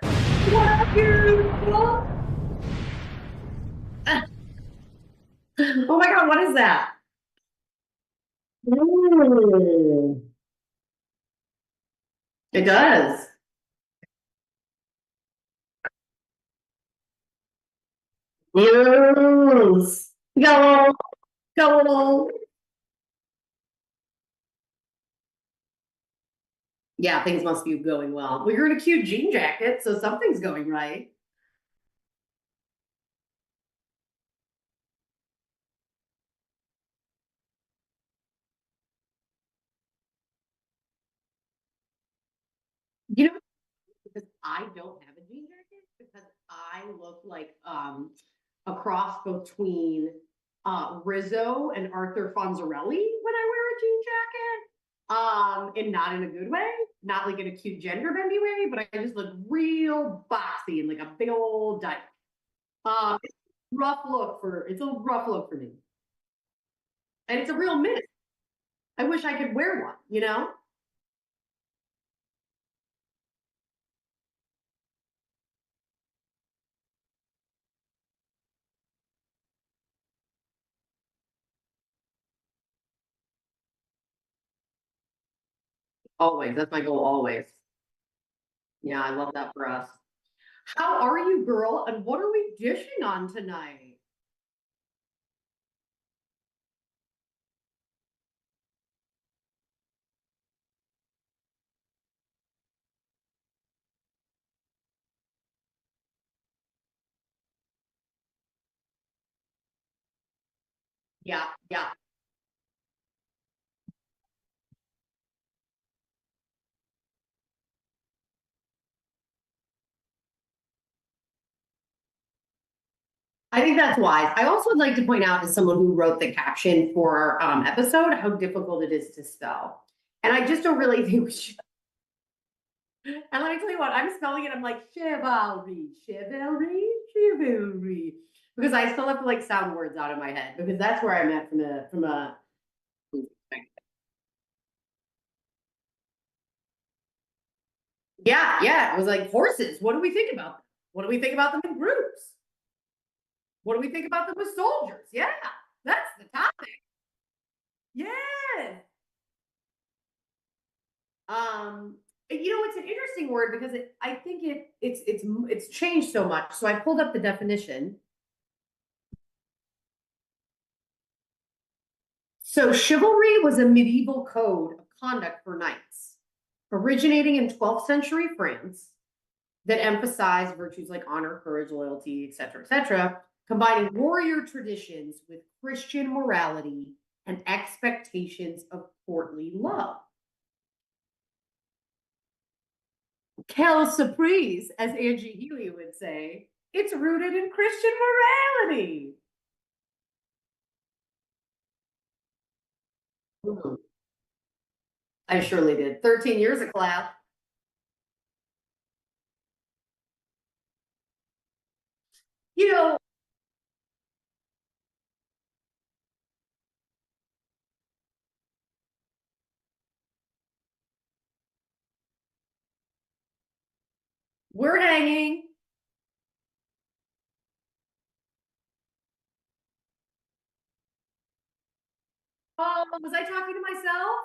What up, you? Oh my God, what is that? Ooh. It does. Yes. Go, go. Yeah, things must be going well. Well, you're in a cute jean jacket, so something's going right. You know, because I don't have a jean jacket because I look like a cross between Rizzo and Arthur Fonzarelli when I wear a jean jacket. And not in a good way, not like in a cute gender bendy way, but I just look real boxy and like a big old dyke. It's a rough look for me. And it's a real miss. I wish I could wear one, you know? Always. That's my goal always. Yeah, I love that for us. How are you, girl? And what are we dishing on tonight? Yeah, yeah. I think that's wise. I also would like to point out, as someone who wrote the caption for our episode, how difficult it is to spell. And I just don't really think we should. And let me tell you what, I'm spelling it, I'm like, chivalry, chivalry, chivalry. Because I still have to like sound words out of my head because that's where I'm at from a yeah, yeah. It was like horses. What do we think about them? What do we think about them in groups? What do we think about them as soldiers? Yeah, that's the topic. Yes. You know, it's an interesting word because I think it's changed so much. So I pulled up the definition. So chivalry was a medieval code of conduct for knights, originating in 12th century France, that emphasized virtues like honor, courage, loyalty, et cetera, combining warrior traditions with Christian morality and expectations of courtly love. Quelle surprise, as Angie Healy would say, it's rooted in Christian morality. Mhm. I surely did. 13 years of class. You know, we're hanging. Oh, was I talking to myself?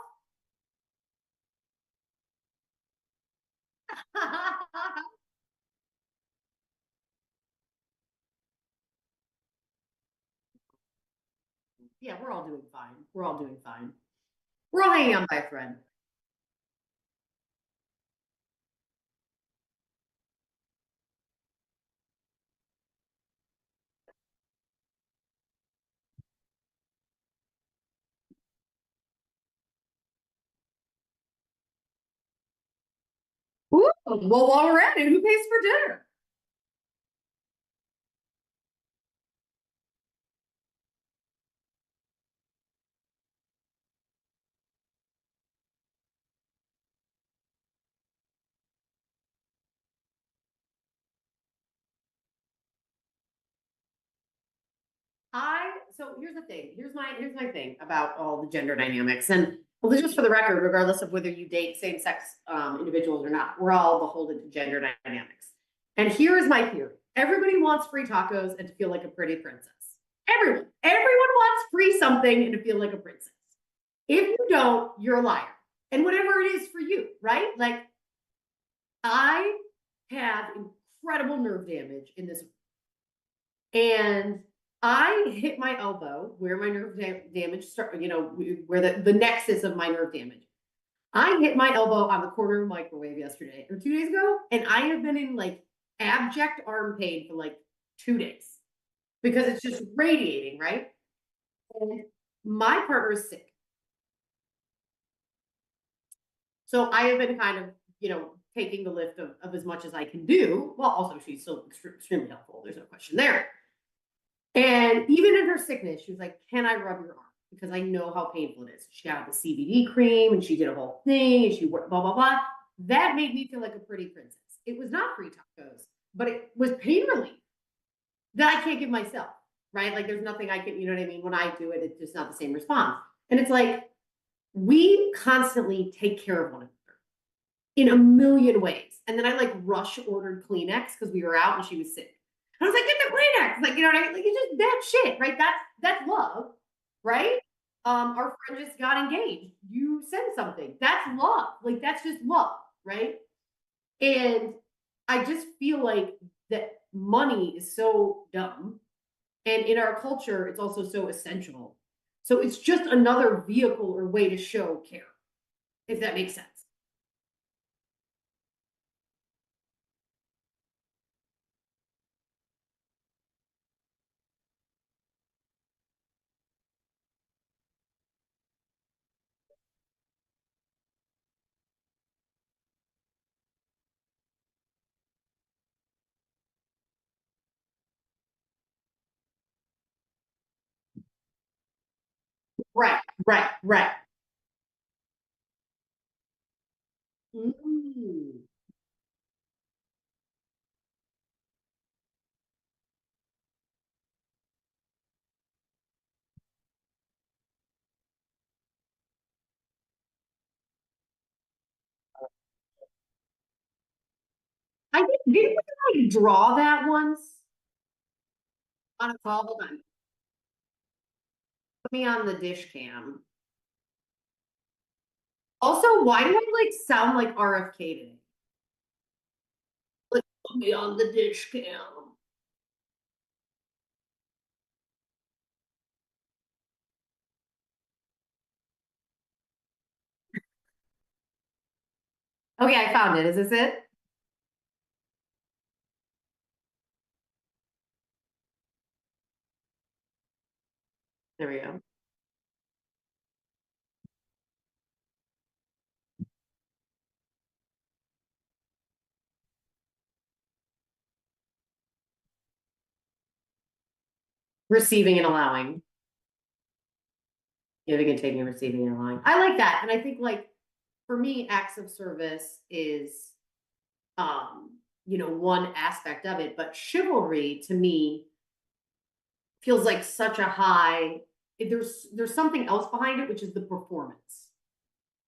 Yeah, we're all doing fine. We're all doing fine. We're all hanging on by a thread. Ooh, well, while we're at it, who pays for dinner? So here's the thing. Here's my thing about all the gender dynamics. And well, just for the record, regardless of whether you date same sex individuals or not, we're all beholden to gender dynamics. And here is my theory. Everybody wants free tacos and to feel like a pretty princess. Everyone wants free something and to feel like a princess. If you don't, you're a liar. And whatever it is for you, right? Like, I have incredible nerve damage in this. And I hit my elbow where my nerve damage start, where the nexus of my nerve damage. I hit my elbow on the corner of a microwave yesterday or 2 days ago, and I have been in like abject arm pain for like 2 days because it's just radiating, right? And my partner is sick. So I have been kind of, taking the lift of as much as I can do. Well, also she's still extremely helpful. There's no question there. And even in her sickness, she was like, "Can I rub your arm? Because I know how painful it is." She got the CBD cream and she did a whole thing and she blah, blah, blah. That made me feel like a pretty princess. It was not free tacos, but it was pain relief that I can't give myself, right? Like there's nothing I can, you know what I mean? When I do it, it's just not the same response. And it's like, we constantly take care of one another in a million ways. And then I like rush ordered Kleenex because we were out and she was sick. And I was like, get the Kleenex. Like, you know what I mean? Like, it's just that shit, right? That's love, right? Our friend just got engaged. You send something. That's love. Like, that's just love, right? And I just feel like that money is so dumb. And in our culture, it's also so essential. So it's just another vehicle or way to show care, if that makes sense. Right, right, right. Mm. I think didn't we like draw that once on a call? Hold on. Put me on the dish cam. Also, why do I like sound like RFK today? Like, put me on the dish cam. Okay, I found it. Is this it? There we go. Receiving and allowing. Giving and taking, receiving and allowing. I like that. And I think like for me, acts of service is one aspect of it, but chivalry to me feels like such a high, there's something else behind it, which is the performance.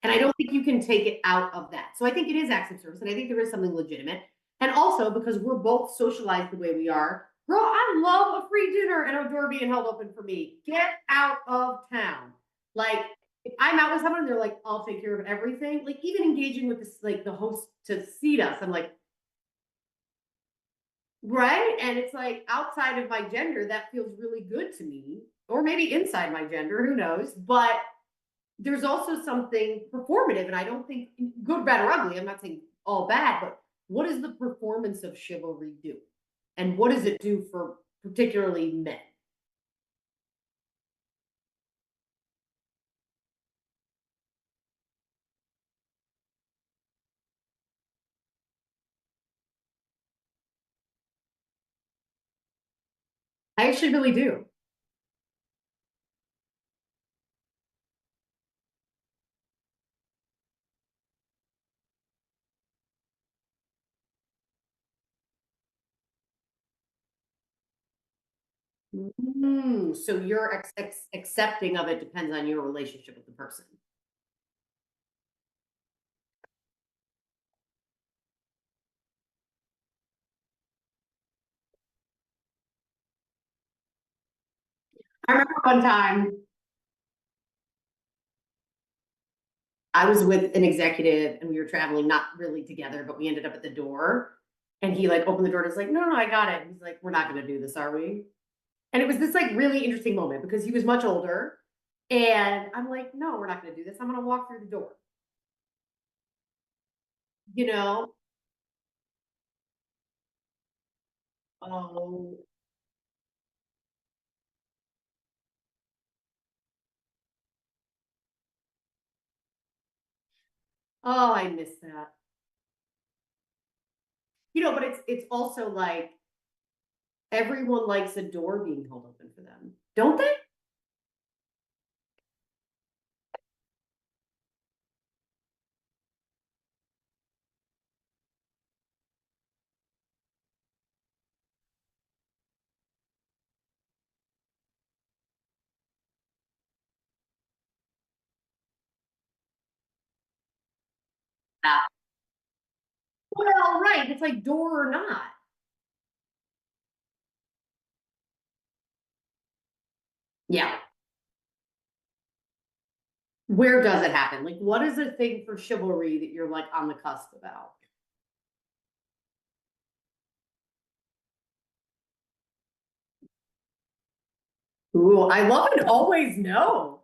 And I don't think you can take it out of that. So I think it is acts of service, and I think there is something legitimate. And also because we're both socialized the way we are, girl, I love a free dinner and a door being held open for me. Get out of town. Like if I'm out with someone, they're like, I'll take care of everything. Like even engaging with this, like the host to seat us, I'm like, right? And it's like outside of my gender, that feels really good to me. Or maybe inside my gender, who knows? But there's also something performative, and I don't think good, bad, or ugly. I'm not saying all bad, but what does the performance of chivalry do? And what does it do for particularly men? I actually really do. So your accepting of it depends on your relationship with the person. I remember one time I was with an executive and we were traveling, not really together, but we ended up at the door. And he like opened the door and was like, no, no, I got it. And he's like, we're not gonna do this, are we? And it was this like really interesting moment because he was much older. And I'm like, no, we're not gonna do this. I'm gonna walk through the door. You know? Oh, oh, I miss that. But it's also like everyone likes a door being held open for them, don't they? Yeah. Well, right. It's like door or not. Yeah. Where does it happen? Like, what is a thing for chivalry that you're like on the cusp about? Ooh, I love an always no.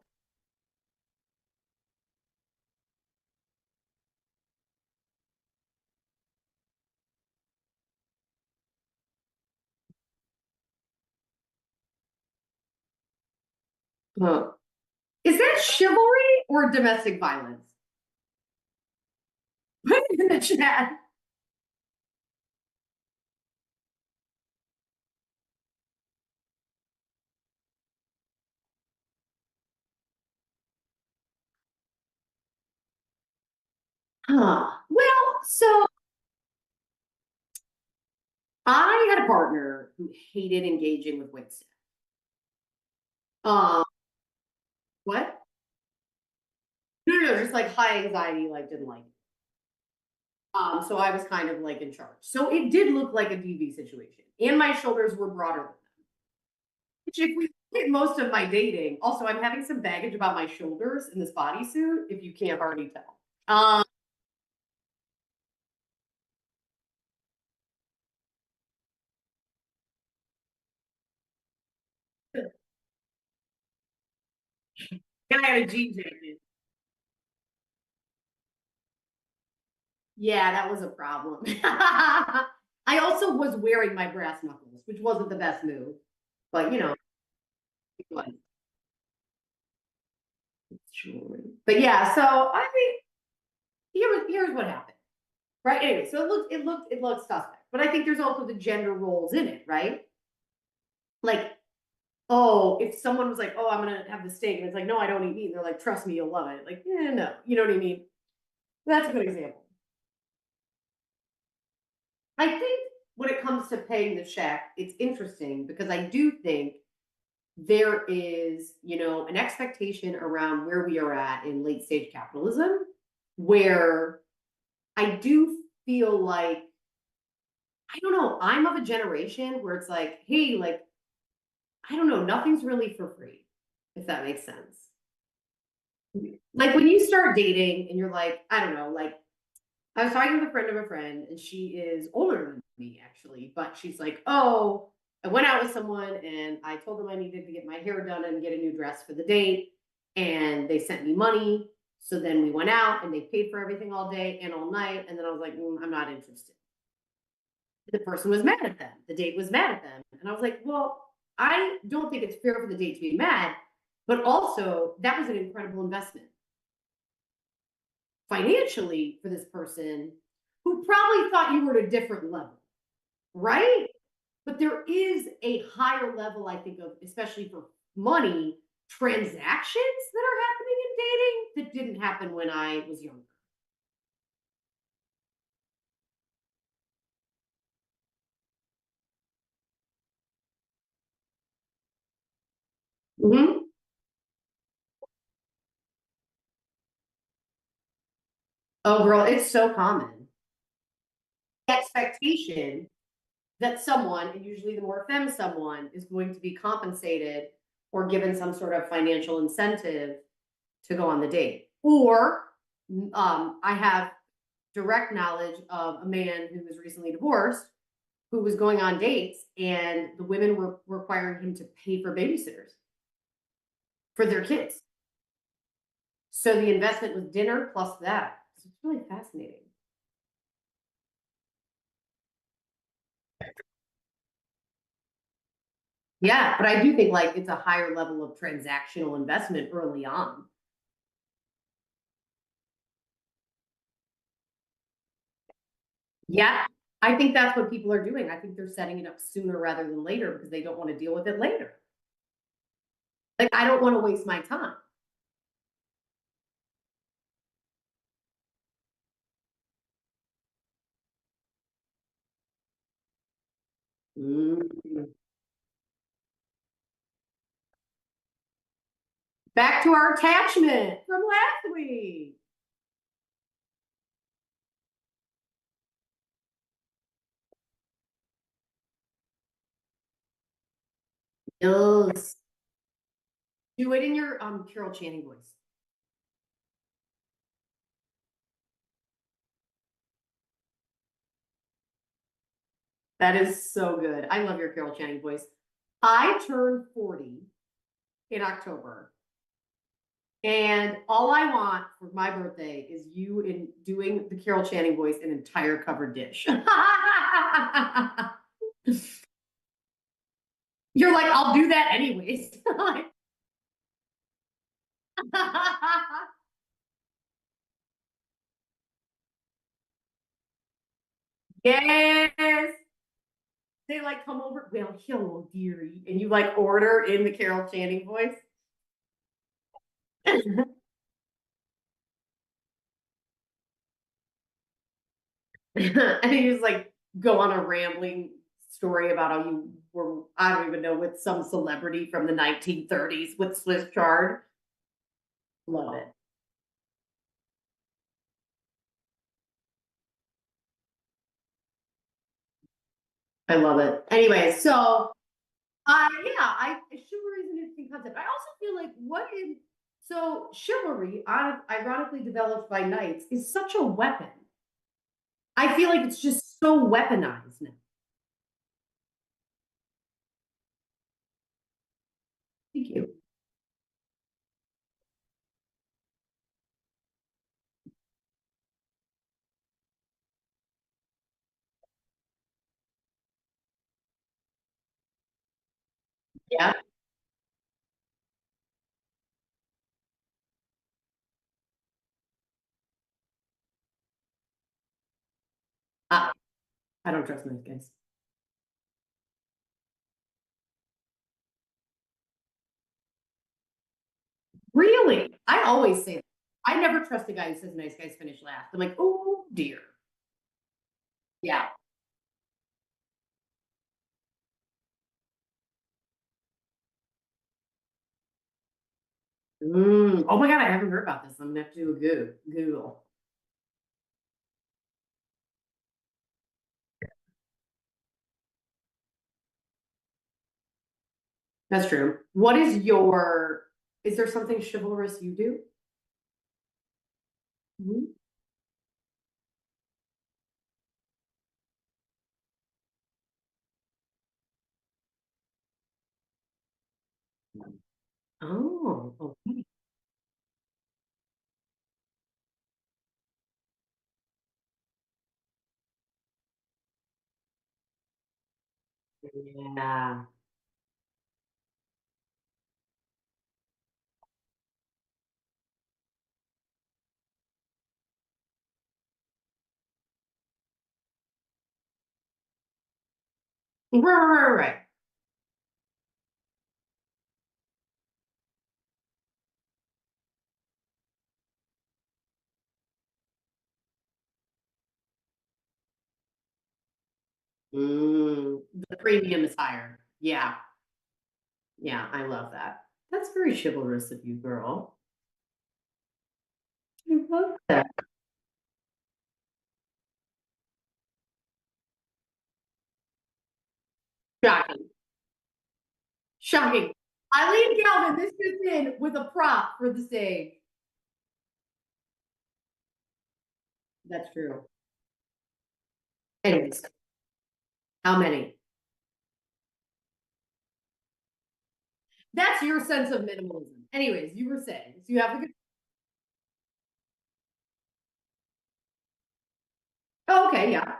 Huh. Is that chivalry or domestic violence? Put it in the chat. Huh. Well, so I had a partner who hated engaging with wait staff. Um, what? No, no, no, just like high anxiety, like didn't like it. So I was kind of like in charge. So it did look like a DV situation. And my shoulders were broader than them. Which if we look at most of my dating, also I'm having some baggage about my shoulders in this bodysuit, if you can't already tell. And I had a jean jacket. Yeah, that was a problem. I also was wearing my brass knuckles, which wasn't the best move, but it was. But yeah, so I mean, here's what happened, right? Anyway, so it looked suspect, but I think there's also the gender roles in it, right? Like, oh, if someone was like, oh, I'm gonna have the steak, and it's like, no, I don't eat meat, and they're like, trust me, you'll love it. Like, no, you know what I mean? That's a good example. I think when it comes to paying the check, it's interesting because I do think there is, an expectation around where we are at in late stage capitalism, where I do feel like, I don't know, I'm of a generation where it's like, hey, like, I don't know, nothing's really for free, if that makes sense. Like when you start dating and you're like, I don't know, like I was talking with a friend of a friend, and she is older than me actually, but she's like, oh, I went out with someone and I told them I needed to get my hair done and get a new dress for the date. And they sent me money. So then we went out and they paid for everything all day and all night. And then I was like, I'm not interested. The person was mad at them. The date was mad at them. And I was like, well, I don't think it's fair for the date to be mad, but also that was an incredible investment financially for this person who probably thought you were at a different level, right? But there is a higher level, I think, of especially for money transactions that are happening in dating that didn't happen when I was younger. Mm-hmm. Oh, girl, it's so common. The expectation that someone, and usually the more femme someone, is going to be compensated or given some sort of financial incentive to go on the date. Or I have direct knowledge of a man who was recently divorced who was going on dates and the women were requiring him to pay for babysitters for their kids. So the investment was dinner plus that. So it's really fascinating. Yeah, but I do think like it's a higher level of transactional investment early on. Yeah, I think that's what people are doing. I think they're setting it up sooner rather than later because they don't want to deal with it later. Like I don't want to waste my time. Mm. Back to our attachment from last week. Yes. Do it in your Carol Channing voice. That is so good. I love your Carol Channing voice. I turned 40 in October. And all I want for my birthday is you in doing the Carol Channing voice an entire covered dish. You're like, I'll do that anyways. Yes. They like come over, well, hello, dearie. And you like order in the Carol Channing voice. And you just like go on a rambling story about how you were, I don't even know, with some celebrity from the 1930s with Swiss chard. Love it. I love it. Anyway, so yeah, chivalry is an interesting concept. I also feel like what is so chivalry, ironically developed by knights, is such a weapon. I feel like it's just so weaponized now. Thank you. Yeah, uh, I don't trust nice guys. Really, I always say that. I never trust a guy who says nice guys finish last. I'm like, oh dear. Yeah. Oh my god, I haven't heard about this. I'm gonna have to do a Google. That's true. What is your? Is there something chivalrous you do? Mhm. Oh, okay. Yeah. Right. The premium is higher. Yeah. Yeah, I love that. That's very chivalrous of you, girl. I love that. Shocking. Shocking. Eileen Calvin, this fits in with a prop for the stage. That's true. Anyways, how many? That's your sense of minimalism. Anyways, you were saying, so you have the good. Oh, okay, yeah.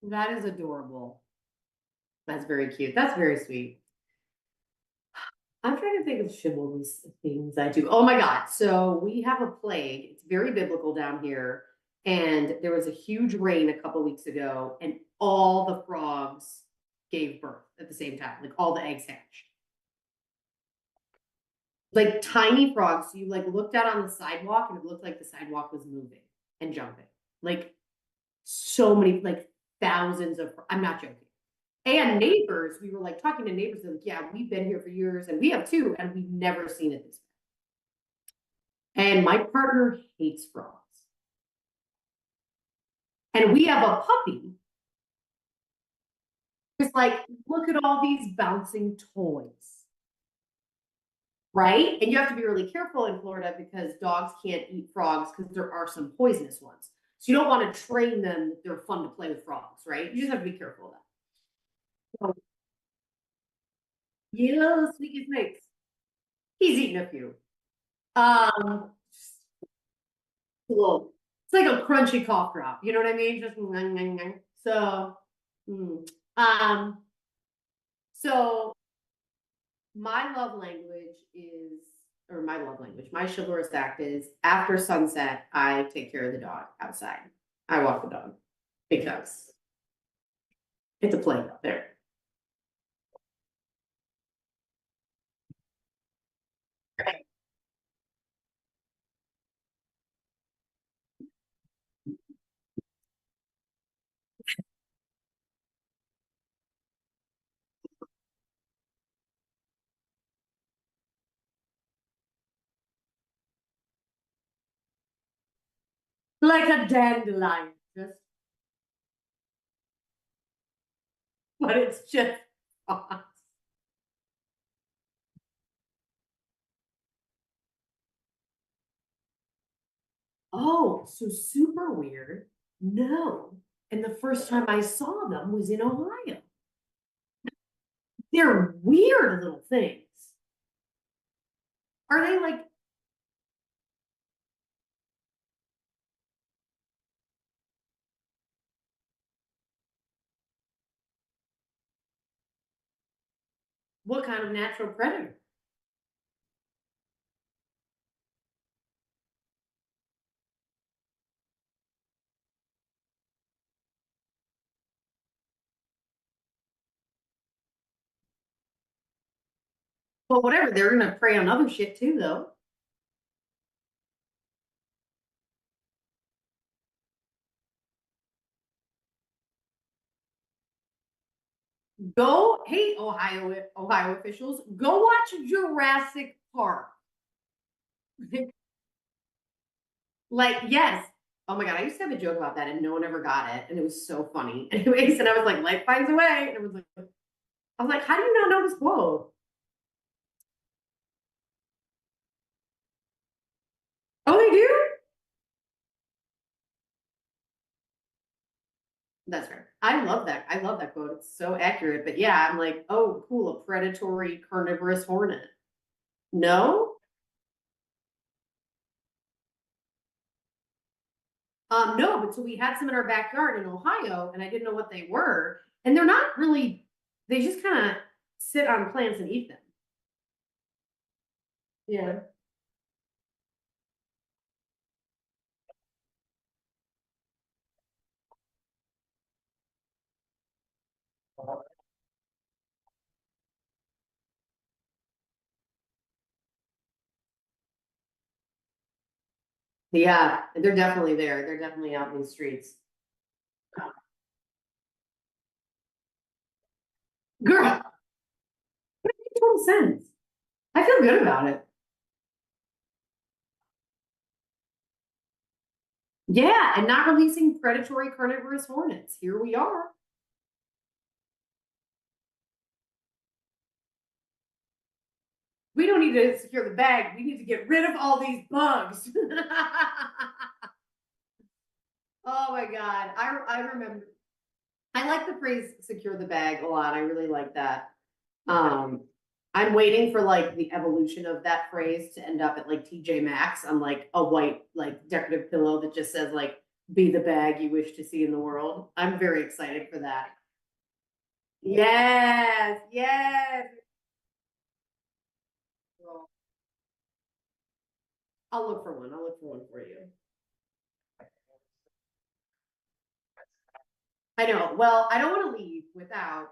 That is adorable. That's very cute. That's very sweet. I'm trying to think of chivalrous things I do. Oh my God. So we have a plague. It's very biblical down here. And there was a huge rain a couple weeks ago, and all the frogs gave birth at the same time. Like all the eggs hatched. Like tiny frogs. So you like looked out on the sidewalk and it looked like the sidewalk was moving and jumping. Like so many, like thousands of, I'm not joking. And neighbors, we were like talking to neighbors, they're like, yeah, we've been here for years and we have too, and we've never seen it this way. And my partner hates frogs. And we have a puppy. It's like, look at all these bouncing toys, right? And you have to be really careful in Florida because dogs can't eat frogs because there are some poisonous ones. So you don't want to train them that they're fun to play with frogs, right? You just have to be careful of that. So, yeah, sneaky snakes. He's eaten a few. Um, little, it's like a crunchy cough drop. You know what I mean? Just so, mm. um, so my love language is, or my love language, my chivalrous act is after sunset, I take care of the dog outside. I walk the dog because it's a play out there. Like a dandelion, just, but it's just fun. Oh, so super weird. No. And the first time I saw them was in Ohio. They're weird little things. Are they like, what kind of natural predator? Well, whatever, they're gonna prey on other shit too, though. Go, hey, Ohio officials, go watch Jurassic Park. Like, yes. Oh my God, I used to have a joke about that and no one ever got it. And it was so funny. Anyways, and I was like, life finds a way. And it was like, I was like, how do you not know this quote? Oh, they do? That's fair. I love that. I love that quote. It's so accurate. But yeah, I'm like, oh, cool, a predatory carnivorous hornet. No? No, but so we had some in our backyard in Ohio, and I didn't know what they were. And they're not really, they just kind of sit on plants and eat them. Yeah. Yeah, they're definitely there. They're definitely out in the streets. Girl, total sense. I feel good about it. Yeah, and not releasing predatory carnivorous hornets. Here we are. We don't need to secure the bag. We need to get rid of all these bugs. Oh my God. I remember. I like the phrase secure the bag a lot. I really like that. Um, I'm waiting for like the evolution of that phrase to end up at like TJ Maxx on like a white, like decorative pillow that just says like, be the bag you wish to see in the world. I'm very excited for that. Yes, yes. Well, I'll look for one. I'll look for one for you. I know. Well, I don't want to leave without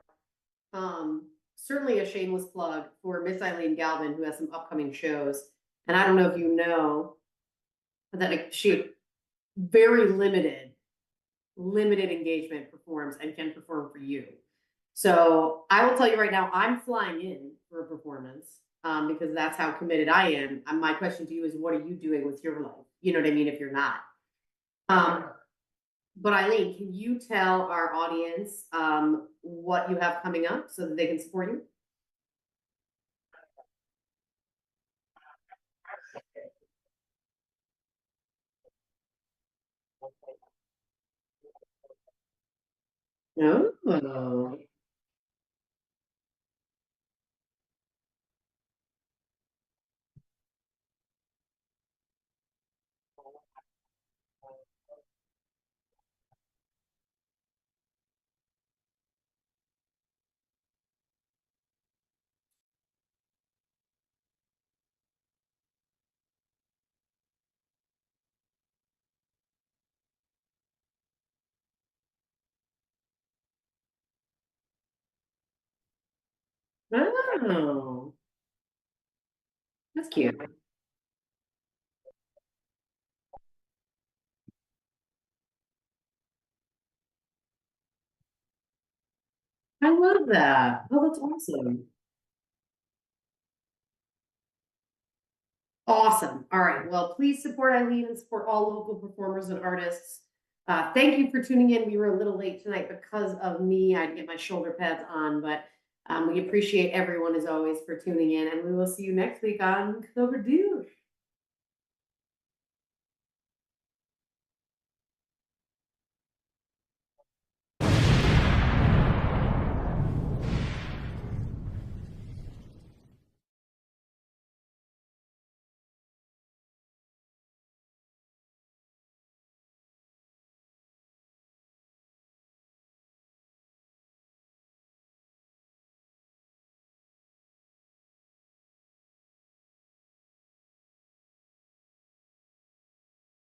certainly a shameless plug for Miss Eileen Galvin, who has some upcoming shows. And I don't know if you know that like, she very limited engagement performs and can perform for you. So I will tell you right now, I'm flying in for a performance because that's how committed I am. My question to you is, what are you doing with your life? You know what I mean? If you're not. Um, but Eileen, can you tell our audience what you have coming up so that they can support you? Oh, oh, that's cute. I love that. Oh, that's awesome. Awesome. All right. Well, please support Eileen and support all local performers and artists. Thank you for tuning in. We were a little late tonight because of me. I had to get my shoulder pads on, but we appreciate everyone as always for tuning in, and we will see you next week on Clover Due.